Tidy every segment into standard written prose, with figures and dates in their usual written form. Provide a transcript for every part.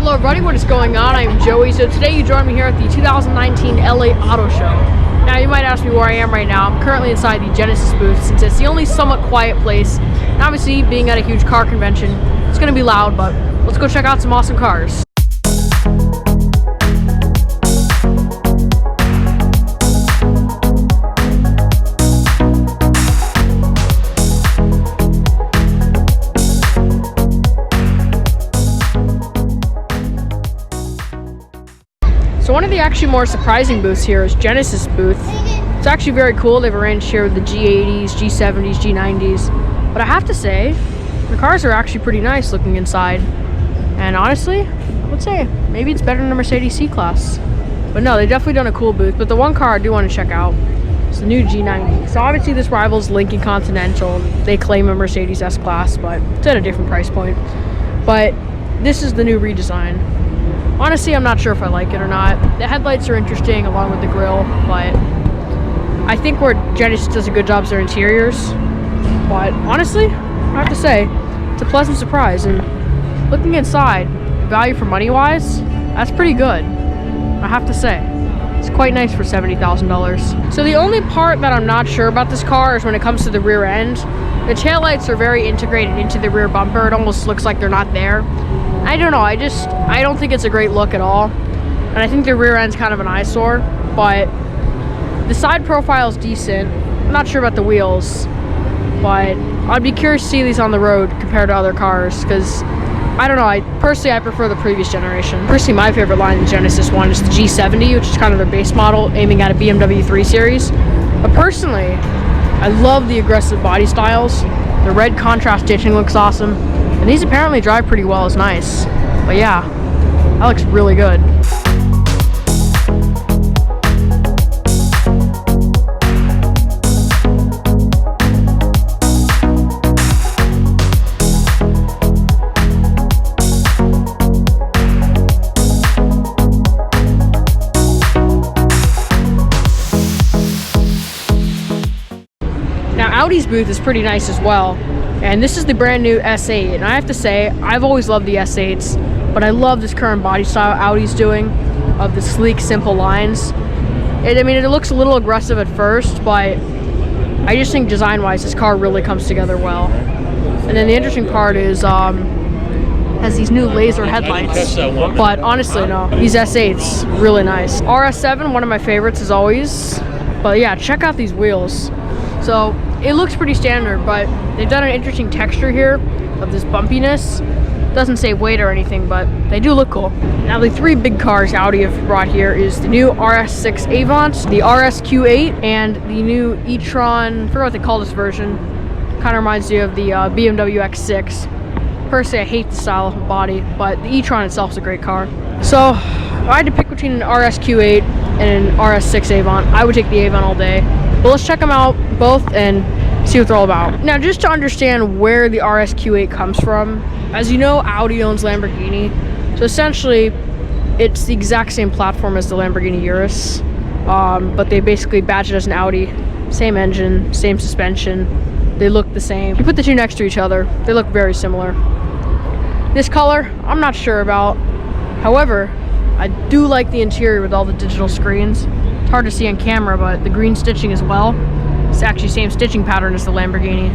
Hello everybody, what is going on? I'm Joey. So today you join me here at the 2019 LA Auto Show. Now you might ask me where I am right now. I'm currently inside the Genesis booth since it's the only somewhat quiet place. And obviously being at a huge car convention, it's going to be loud, but let's go check out some awesome cars. So one of the actually more surprising booths here is Genesis booth. It's actually very cool. They've arranged here with the G80s, G70s, G90s. But I have to say, the cars are actually pretty nice looking inside. And honestly, I would say maybe it's better than the Mercedes C-Class. But no, they've definitely done a cool booth. But the one car I do want to check out is the new G90. So obviously this rivals Lincoln Continental. They claim a Mercedes S-Class, but it's at a different price point. But this is the new redesign. Honestly, I'm not sure if I like it or not. The headlights are interesting along with the grille, but I think where Genesis does a good job is their interiors. But honestly, I have to say, it's a pleasant surprise. And looking inside, value for money wise, that's pretty good. I have to say, it's quite nice for $70,000. So the only part that I'm not sure about this car is when it comes to the rear end. The taillights are very integrated into the rear bumper. It almost looks like they're not there. I don't know, I don't think it's a great look at all. And I think the rear end's kind of an eyesore, but the side profile is decent. I'm not sure about the wheels, but I'd be curious to see these on the road compared to other cars, because I don't know, I prefer the previous generation. Personally, my favorite line in the Genesis one is the G70, which is kind of their base model, aiming at a BMW 3 Series. But personally, I love the aggressive body styles. The red contrast stitching looks awesome. And these apparently drive pretty well, it's nice. But yeah, that looks really good. Now Audi's booth is pretty nice as well. And this is the brand new S8, and I have to say, I've always loved the S8s, but I love this current body style Audi's doing, of the sleek, simple lines. I mean, it looks a little aggressive at first, but I just think design-wise, this car really comes together well. And then the interesting part is, has these new laser headlights, but honestly, no, these S8s, really nice. RS7, one of my favorites as always, but yeah, check out these wheels. So, it looks pretty standard, but they've done an interesting texture here of this bumpiness. Doesn't save weight or anything, but they do look cool. Now the three big cars Audi have brought here is the new RS6 Avant, the RSQ8, and the new e-tron, I forgot what they call this version. Kind of reminds you of the BMW X6. Personally, I hate the style of body, but the e-tron itself is a great car. So, if I had to pick between an RSQ8 and an RS6 Avant, I would take the Avant all day. But let's check them out both and see what they're all about. Now, just to understand where the RSQ8 comes from, as you know, Audi owns Lamborghini. So essentially, it's the exact same platform as the Lamborghini Urus, but they basically badged it as an Audi. Same engine, same suspension. They look the same. You put the two next to each other, they look very similar. This color, I'm not sure about. However, I do like the interior with all the digital screens. It's hard to see on camera, but the green stitching as well. It's actually same stitching pattern as the Lamborghini.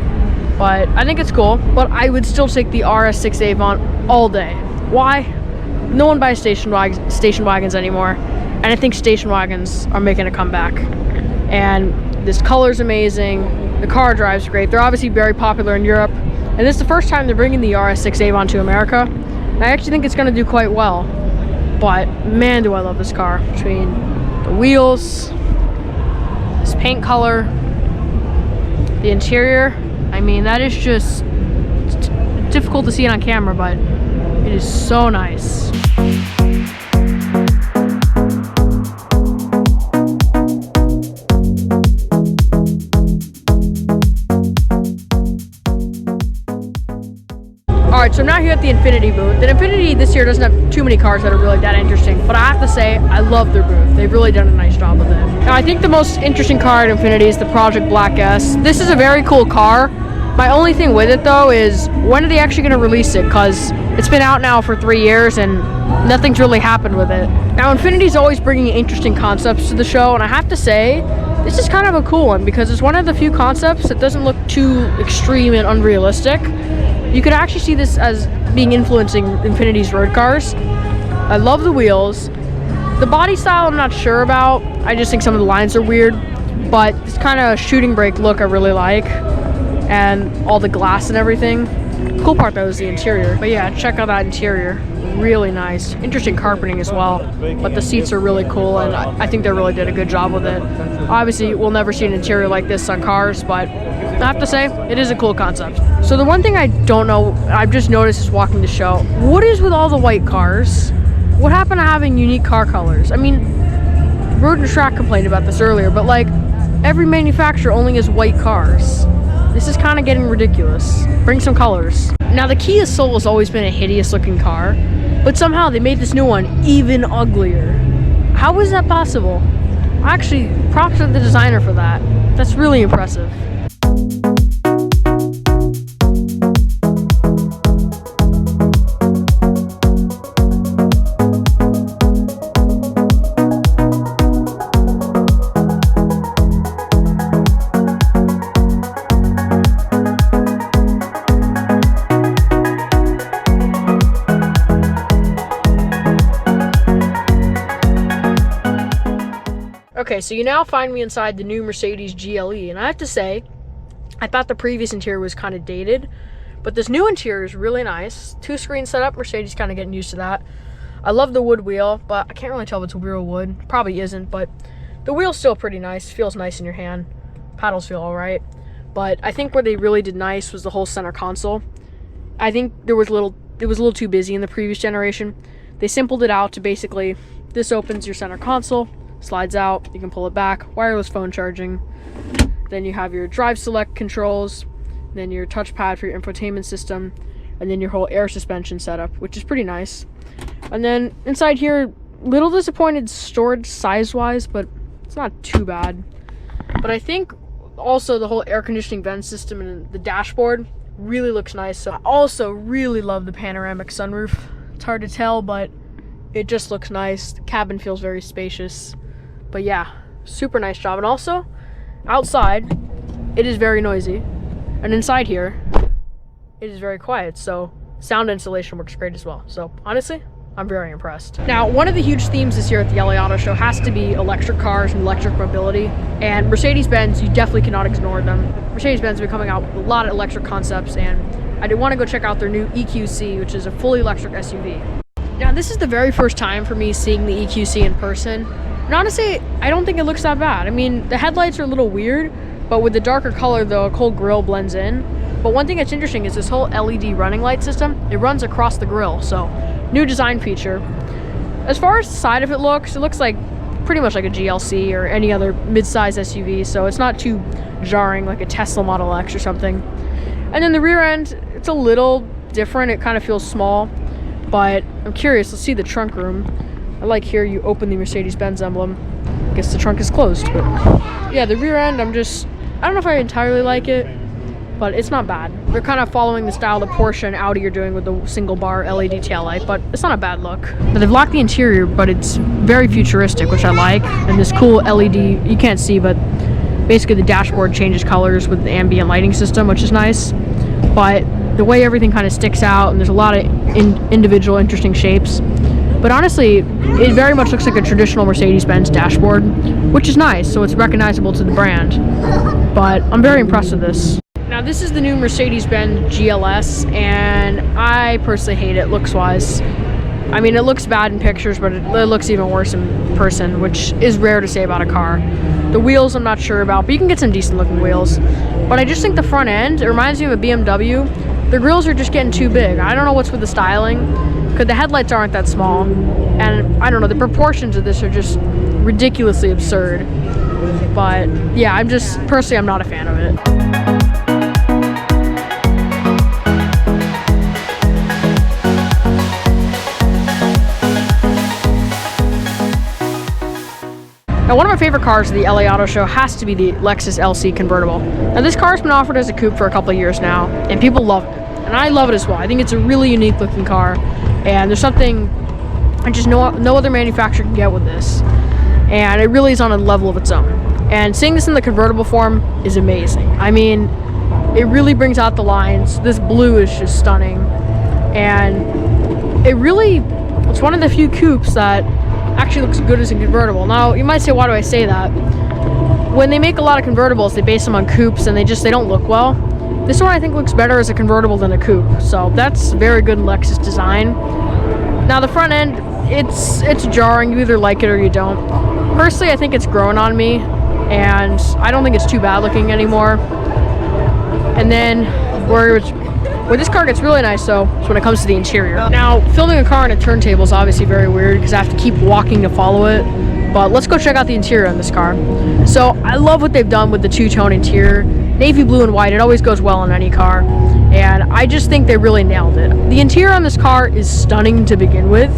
But I think it's cool. But I would still take the RS6 Avant all day. Why? No one buys station wagons anymore. And I think station wagons are making a comeback. And this color's amazing. The car drives great. They're obviously very popular in Europe. And this is the first time they're bringing the RS6 Avant to America. And I actually think it's going to do quite well. But man, do I love this car. Between the wheels, this paint color, the interior, I mean, that is just difficult to see it on camera, but it is so nice. Alright, so I'm now here at the Infiniti booth. The Infiniti this year doesn't have too many cars that are really that interesting, but I have to say, I love their booth. They've really done a nice job with it. Now, I think the most interesting car at Infiniti is the Project Black S. This is a very cool car, My only thing with it though is, when are they actually going to release it? Because it's been out now for 3 years and nothing's really happened with it. Now, Infiniti's always bringing interesting concepts to the show, and I have to say, this is kind of a cool one because it's one of the few concepts that doesn't look too extreme and unrealistic. You could actually see this as being influencing Infiniti's road cars. I love the wheels. The body style I'm not sure about. I just think some of the lines are weird, but this kind of shooting brake look I really like, and all the glass and everything. The cool part though is the interior. But yeah, check out that interior. Really nice. Interesting carpeting as well, but the seats are really cool, and I think they really did a good job with it. Obviously, we'll never see an interior like this on cars, but I have to say, it is a cool concept. So the one thing I don't know, I've just noticed is walking the show, what is with all the white cars? What happened to having unique car colors? I mean, Road and Track complained about this earlier, but like, every manufacturer only has white cars. This is kind of getting ridiculous. Bring some colors. Now, the Kia Soul has always been a hideous looking car, but somehow they made this new one even uglier. How is that possible? Actually, props to the designer for that. That's really impressive. Okay, so you now find me inside the new Mercedes GLE, and I have to say, I thought the previous interior was kind of dated, but this new interior is really nice. 2-screen setup, Mercedes kind of getting used to that. I love the wood wheel, but I can't really tell if it's real wood. Probably isn't, but the wheel's still pretty nice. Feels nice in your hand. Paddles feel all right. But I think where they really did nice was the whole center console. I think it was a little too busy in the previous generation. They simpled it out to basically, this opens your center console, slides out, you can pull it back, wireless phone charging, then you have your drive select controls, then your touchpad for your infotainment system, and then your whole air suspension setup, which is pretty nice. And then inside here, little disappointed storage size wise, but it's not too bad. But I think also the whole air conditioning vent system and the dashboard really looks nice. So I also really love the panoramic sunroof. It's hard to tell, but it just looks nice. The cabin feels very spacious. But yeah, super nice job. And also, outside, it is very noisy. And inside here, it is very quiet. So sound insulation works great as well. So honestly, I'm very impressed. Now, one of the huge themes this year at the LA Auto Show has to be electric cars and electric mobility. And Mercedes-Benz, you definitely cannot ignore them. Mercedes-Benz has been coming out with a lot of electric concepts, and I did want to go check out their new EQC, which is a fully electric SUV. Now, this is the very first time for me seeing the EQC in person. And honestly, I don't think it looks that bad. I mean, the headlights are a little weird, but with the darker color, the whole grille blends in. But one thing that's interesting is this whole LED running light system. It runs across the grille, so new design feature. As far as the side of it looks like pretty much like a GLC or any other mid-size SUV, so it's not too jarring like a Tesla Model X or something. And then the rear end, it's a little different. It kind of feels small, but I'm curious. Let's see the trunk room. I like here you open the Mercedes-Benz emblem. I guess the trunk is closed, but yeah, the rear end, I don't know if I entirely like it, but it's not bad. They're kind of following the style that Porsche and Audi are doing with the single bar LED taillight, but it's not a bad look. Now, they've locked the interior, but it's very futuristic, which I like. And this cool LED, you can't see, but basically the dashboard changes colors with the ambient lighting system, which is nice. But the way everything kind of sticks out, and there's a lot of individual interesting shapes. But honestly, it very much looks like a traditional Mercedes-Benz dashboard, which is nice, so it's recognizable to the brand. But I'm very impressed with this. Now, this is the new Mercedes-Benz GLS, and I personally hate it looks-wise. I mean, it looks bad in pictures, but it looks even worse in person, which is rare to say about a car. The wheels I'm not sure about, but you can get some decent-looking wheels. But I just think the front end, it reminds me of a BMW. The grills are just getting too big. I don't know what's with the styling, because the headlights aren't that small. And I don't know, the proportions of this are just ridiculously absurd. But yeah, I'm not a fan of it. Now, one of my favorite cars at the LA Auto Show has to be the Lexus LC Convertible. Now, this car's been offered as a coupe for a couple of years now, and people love it. And I love it as well. I think it's a really unique looking car, and there's something just no other manufacturer can get with this. And it really is on a level of its own. And seeing this in the convertible form is amazing. I mean, it really brings out the lines. This blue is just stunning. And it's one of the few coupes that actually looks good as a convertible. Now, you might say, why do I say that? When they make a lot of convertibles, they base them on coupes and they don't look well. This one I think looks better as a convertible than a coupe. So that's very good Lexus design. Now the front end, it's jarring. You either like it or you don't. Personally, I think it's growing on me, and I don't think it's too bad looking anymore. And then where this car gets really nice though is when it comes to the interior. Now, filming a car on a turntable is obviously very weird because I have to keep walking to follow it. But let's go check out the interior on this car. So I love what they've done with the two-tone interior. Navy blue and white, it always goes well on any car. And I just think they really nailed it. The interior on this car is stunning to begin with,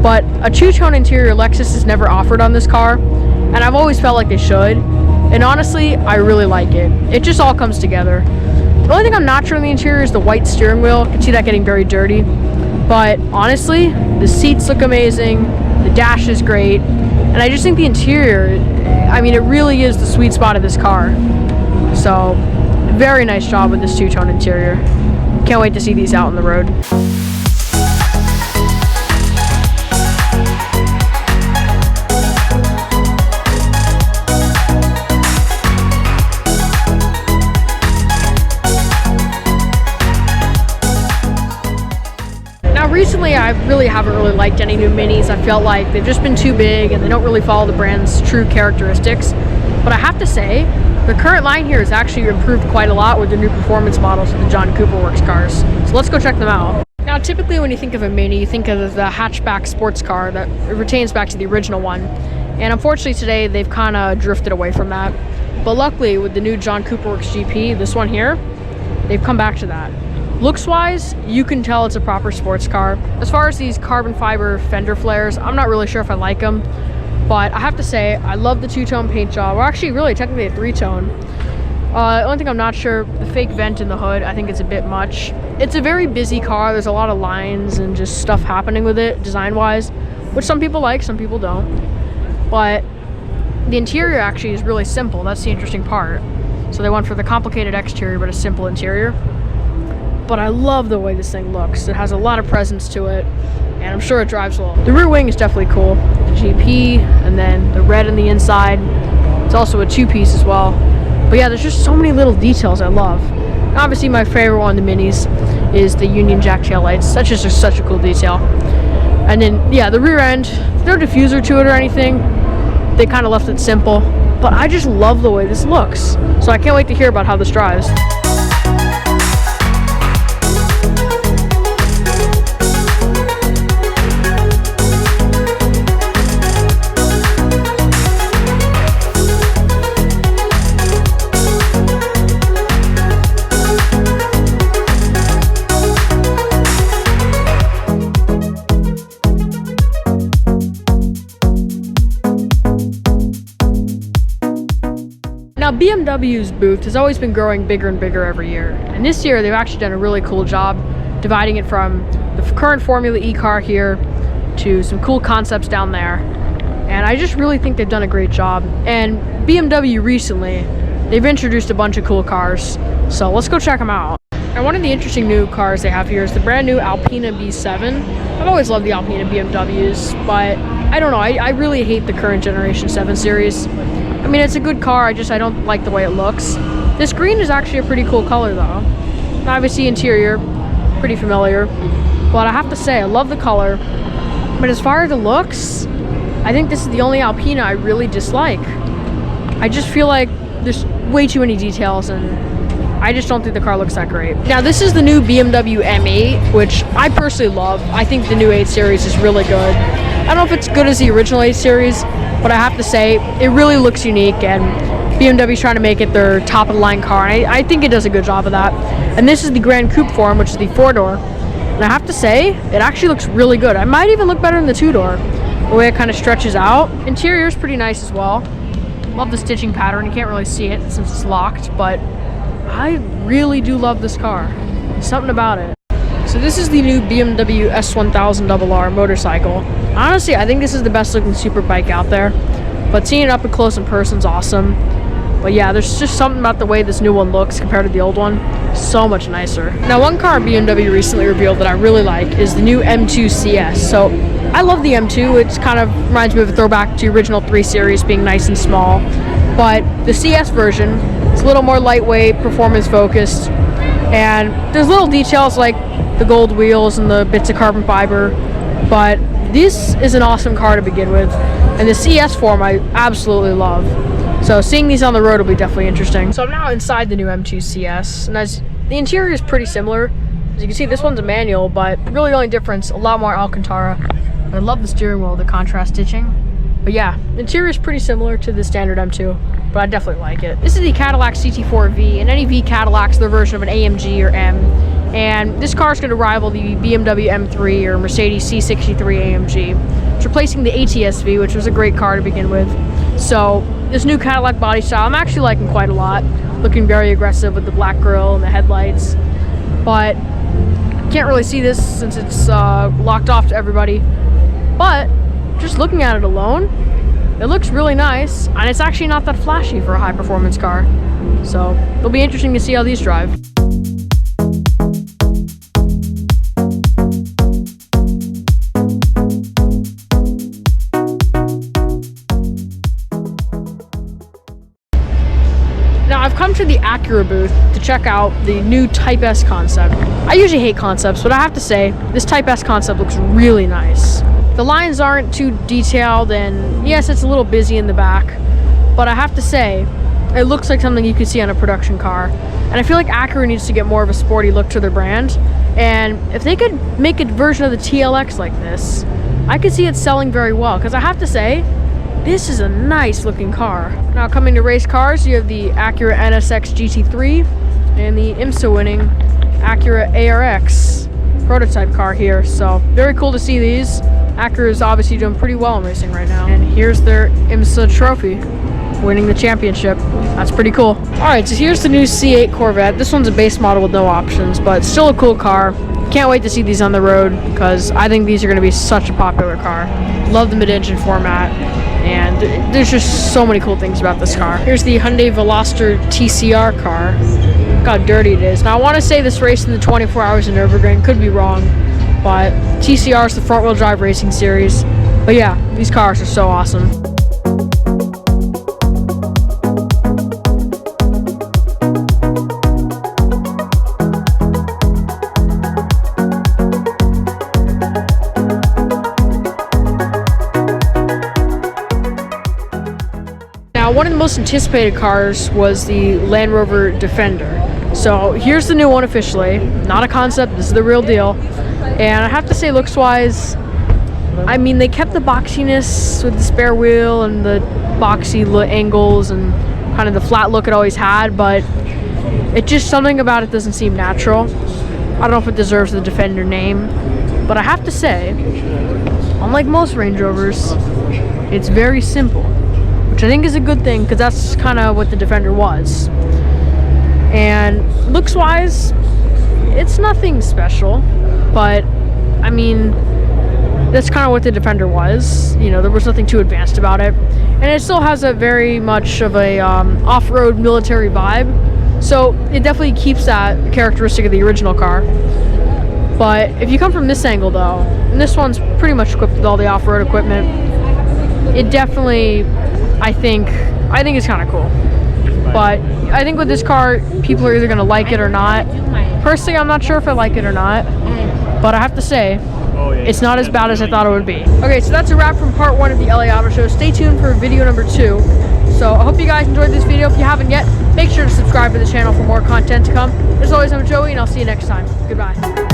but a two-tone interior Lexus has never offered on this car, and I've always felt like they should. And honestly, I really like it. It just all comes together. The only thing I'm not sure in the interior is the white steering wheel. You can see that getting very dirty. But honestly, the seats look amazing. The dash is great. And I just think the interior, I mean, it really is the sweet spot of this car. So, very nice job with this two-tone interior. Can't wait to see these out on the road. Recently, I really haven't liked any new Minis. I felt like they've just been too big and they don't really follow the brand's true characteristics. But I have to say, the current line here has actually improved quite a lot with the new performance models of the John Cooper Works cars. So let's go check them out. Now, typically when you think of a Mini, you think of the hatchback sports car that retains back to the original one. And unfortunately today, they've kind of drifted away from that. But luckily, with the new John Cooper Works GP, this one here, they've come back to that. Looks wise, you can tell it's a proper sports car. As far as these carbon fiber fender flares, I'm not really sure if I like them, but I have to say, I love the two-tone paint job. Or actually, really, technically a three-tone. The only thing I'm not sure, the fake vent in the hood, I think it's a bit much. It's a very busy car. There's a lot of lines and just stuff happening with it, design-wise, which some people like, some people don't. But the interior actually is really simple. That's the interesting part. So they went for the complicated exterior, but a simple interior. But I love the way this thing looks. It has a lot of presence to it, and I'm sure it drives well. The rear wing is definitely cool. The GP, and then the red on the inside. It's also a two-piece as well. But yeah, there's just so many little details I love. And obviously, my favorite one of the Minis is the Union Jack taillights. That's just such a cool detail. And then, yeah, the rear end, no diffuser to it or anything. They kind of left it simple. But I just love the way this looks. So I can't wait to hear about how this drives. Now, BMW's booth has always been growing bigger and bigger every year. And this year, they've actually done a really cool job dividing it from the current Formula E car here to some cool concepts down there. And I just really think they've done a great job. And BMW recently, they've introduced a bunch of cool cars. So let's go check them out. And one of the interesting new cars they have here is the brand new Alpina B7. I've always loved the Alpina BMWs, but I don't know, I really hate the current generation 7 Series. I mean, it's a good car, I don't like the way it looks. This green is actually a pretty cool color though. And obviously interior, pretty familiar. But I have to say, I love the color. But as far as the looks, I think this is the only Alpina I really dislike. I just feel like there's way too many details and I just don't think the car looks that great. Now, this is the new BMW M8, which I personally love. I think the new 8 Series is really good. I don't know if it's good as the original 8 Series, but I have to say, it really looks unique, and BMW's trying to make it their top-of-the-line car, and I think it does a good job of that. And this is the Grand Coupe form, which is the 4-door. And I have to say, it actually looks really good. It might even look better than the 2-door. the way it kind of stretches out. Interior is pretty nice as well. Love the stitching pattern. You can't really see it since it's locked, but I really do love this car. There's something about it. So this is the new BMW S1000RR motorcycle. Honestly, I think this is the best looking super bike out there, but seeing it up and close in person is awesome. But yeah, there's just something about the way this new one looks compared to the old one. So much nicer. Now, one car BMW recently revealed that I really like is the new M2 CS. So I love the M2. It kind of reminds me of a throwback to the original 3 Series being nice and small. But the CS version is a little more lightweight, performance focused. And there's little details like the gold wheels and the bits of carbon fiber. But this is an awesome car to begin with. And the CS form I absolutely love. So seeing these on the road will be definitely interesting. So I'm now inside the new M2 CS, and as the interior is pretty similar. As you can see, this one's a manual, but really the only difference, a lot more Alcantara. I love the steering wheel, the contrast stitching. But yeah, the interior is pretty similar to the standard M2, but I definitely like it. This is the Cadillac CT4V, and any V Cadillac's their version of an AMG or M. And this car is going to rival the BMW M3 or Mercedes C63 AMG. It's replacing the ATS-V, which was a great car to begin with. So this new Cadillac body style I'm actually liking quite a lot. Looking very aggressive with the black grille and the headlights. But can't really see this since it's locked off to everybody. But just looking at it alone, it looks really nice. And it's actually not that flashy for a high performance car. So it'll be interesting to see how these drive. Now I've come to the Acura booth to check out the new Type S Concept. I usually hate concepts, but I have to say, this Type S Concept looks really nice. The lines aren't too detailed, and yes, it's a little busy in the back, but I have to say, it looks like something you could see on a production car. And I feel like Acura needs to get more of a sporty look to their brand, and if they could make a version of the TLX like this, I could see it selling very well, because I have to say, this is a nice looking car. Now coming to race cars, you have the Acura NSX GT3 and the IMSA winning Acura ARX prototype car here. So very cool to see these. Acura is obviously doing pretty well in racing right now. And here's their IMSA trophy, winning the championship. That's pretty cool. Alright, so here's the new C8 Corvette. This one's a base model with no options, but still a cool car. Can't wait to see these on the road because I think these are going to be such a popular car. Love the mid-engine format, and there's just so many cool things about this car. Here's the Hyundai Veloster TCR car. Look how dirty it is. Now I want to say this race in the 24 Hours of Nürburgring, could be wrong, but TCR is the front-wheel drive racing series. But yeah, these cars are so awesome. One of the most anticipated cars was the Land Rover Defender. So here's the new one officially. Not a concept, this is the real deal. And I have to say, looks wise, I mean, they kept the boxiness with the spare wheel and the boxy angles and kind of the flat look it always had, but it just, something about it doesn't seem natural. I don't know if it deserves the Defender name, but I have to say, unlike most Range Rovers, it's very simple. Which I think is a good thing because that's kind of what the Defender was. And looks wise, it's nothing special, but I mean, that's kind of what the Defender was. You know, there was nothing too advanced about it, and it still has a very much of a off-road military vibe. So it definitely keeps that characteristic of the original car. But if you come from this angle though, and this one's pretty much equipped with all the off-road equipment, it definitely, I think it's kind of cool. But I think with this car, people are either going to like it or not. Personally, I'm not sure if I like it or not. But I have to say, it's not as bad as I thought it would be. Okay, so that's a wrap from part 1 of the LA Auto Show. Stay tuned for video number 2. So I hope you guys enjoyed this video. If you haven't yet, make sure to subscribe to the channel for more content to come. As always, I'm Joey, and I'll see you next time. Goodbye.